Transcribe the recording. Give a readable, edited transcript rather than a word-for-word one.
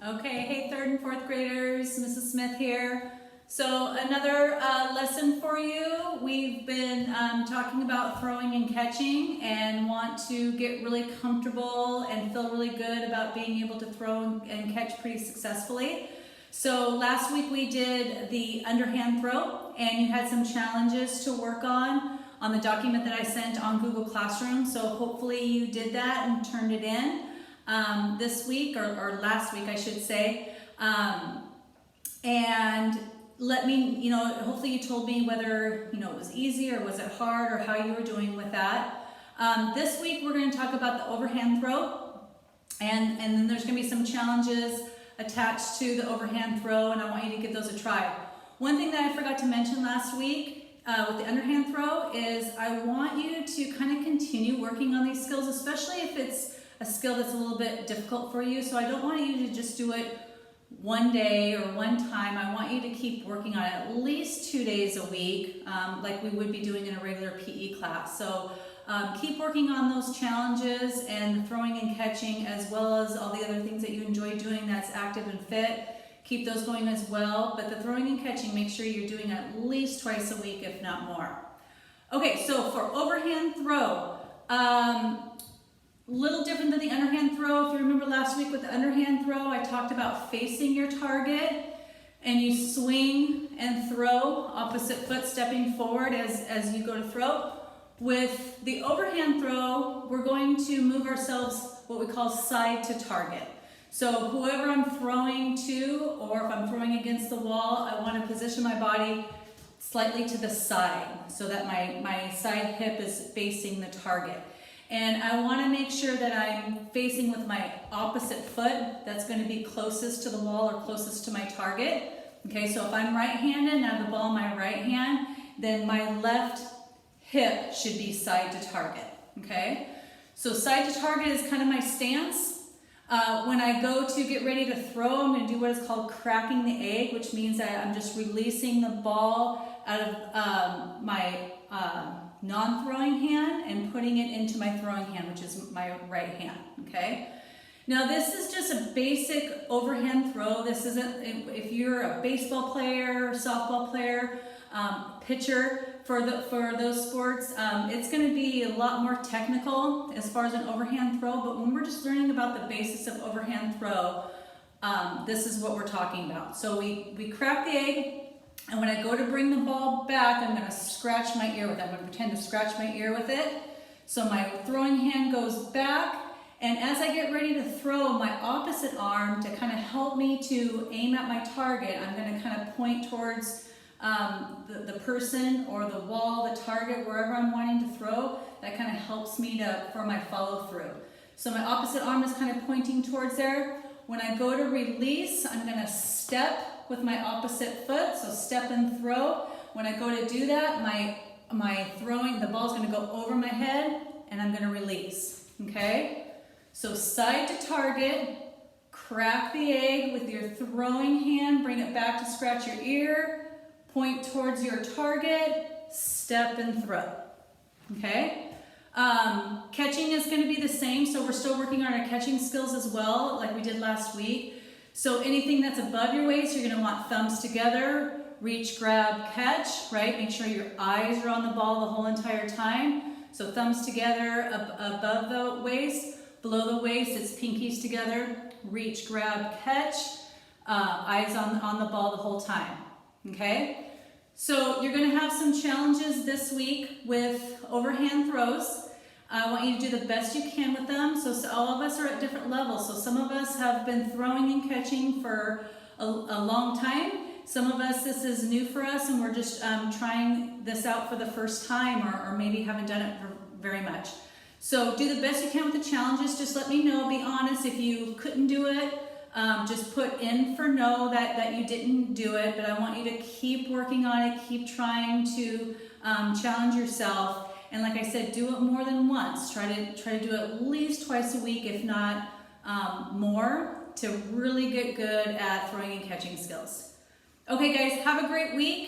Okay, hey third and fourth graders, Mrs. Smith here. So another lesson for you. We've been talking about throwing and catching and want to get really comfortable and feel really good about being able to throw and catch pretty successfully. So last week we did the underhand throw and you had some challenges to work on the document that I sent on Google Classroom. So hopefully you did that and turned it in. This week, or last week I should say, and let me, hopefully you told me whether, it was easy or was it hard or how you were doing with that. This week we're going to talk about the overhand throw, and then there's going to be some challenges attached to the overhand throw, and I want you to give those a try. One thing that I forgot to mention last week with the underhand throw is I want you to kind of continue working on these skills, especially if it's a skill that's a little bit difficult for you. So I don't want you to just do it one day or one time. I want you to keep working on it at least 2 days a week, like we would be doing in a regular PE class. So keep working on those challenges and throwing and catching, as well as all the other things that you enjoy doing that's active and fit. Keep those going as well. But the throwing and catching, make sure you're doing at least twice a week, if not more. Okay, so for overhand throw, little different than the underhand throw. If you remember last week with the underhand throw, I talked about facing your target and you swing and throw, opposite foot stepping forward as you go to throw. With the overhand throw, we're going to move ourselves what we call side to target. So whoever I'm throwing to, or if I'm throwing against the wall, I want to position my body slightly to the side so that my side hip is facing the target. And I want to make sure that I'm facing with my opposite foot that's going to be closest to the wall or closest to my target. Okay, so if I'm right-handed and I have the ball in my right hand, then my left hip should be side to target. Okay, so side to target is kind of my stance. When I go to get ready to throw, I'm going to do what is called cracking the egg, which means that I'm just releasing the ball out of my non-throwing hand and putting it into my throwing hand, which is my right hand, okay? Now this is just a basic overhand throw. This isn't, if you're a baseball player, softball player, pitcher for those sports, it's gonna be a lot more technical as far as an overhand throw, but when we're just learning about the basics of overhand throw, this is what we're talking about. So we crack the egg, and when I go to bring the ball back, I'm going to scratch my ear with it. I'm going to pretend to scratch my ear with it. So my throwing hand goes back, and as I get ready to throw my opposite arm to kind of help me to aim at my target, I'm going to kind of point towards the person or the wall, the target, wherever I'm wanting to throw. That kind of helps me for my follow through. So my opposite arm is kind of pointing towards there. When I go to release, I'm going to step with my opposite foot, so step and throw. When I go to do that, the ball's gonna go over my head and I'm gonna release, okay? So side to target, crack the egg with your throwing hand, bring it back to scratch your ear, point towards your target, step and throw, okay? Catching is gonna be the same, so we're still working on our catching skills as well, like we did last week. So anything that's above your waist, you're going to want thumbs together, reach, grab, catch, right? Make sure your eyes are on the ball the whole entire time. So thumbs together above the waist, below the waist, it's pinkies together, reach, grab, catch, eyes on the ball the whole time, okay? So you're going to have some challenges this week with overhand throws. I want you to do the best you can with them. So all of us are at different levels. So some of us have been throwing and catching for a long time. Some of us, this is new for us and we're just trying this out for the first time, or maybe haven't done it very much. So do the best you can with the challenges. Just let me know, be honest. If you couldn't do it, just put in for no that you didn't do it. But I want you to keep working on it, keep trying to challenge yourself. And like I said, do it more than once. Try to do it at least twice a week, if not more, to really get good at throwing and catching skills. Okay guys, have a great week.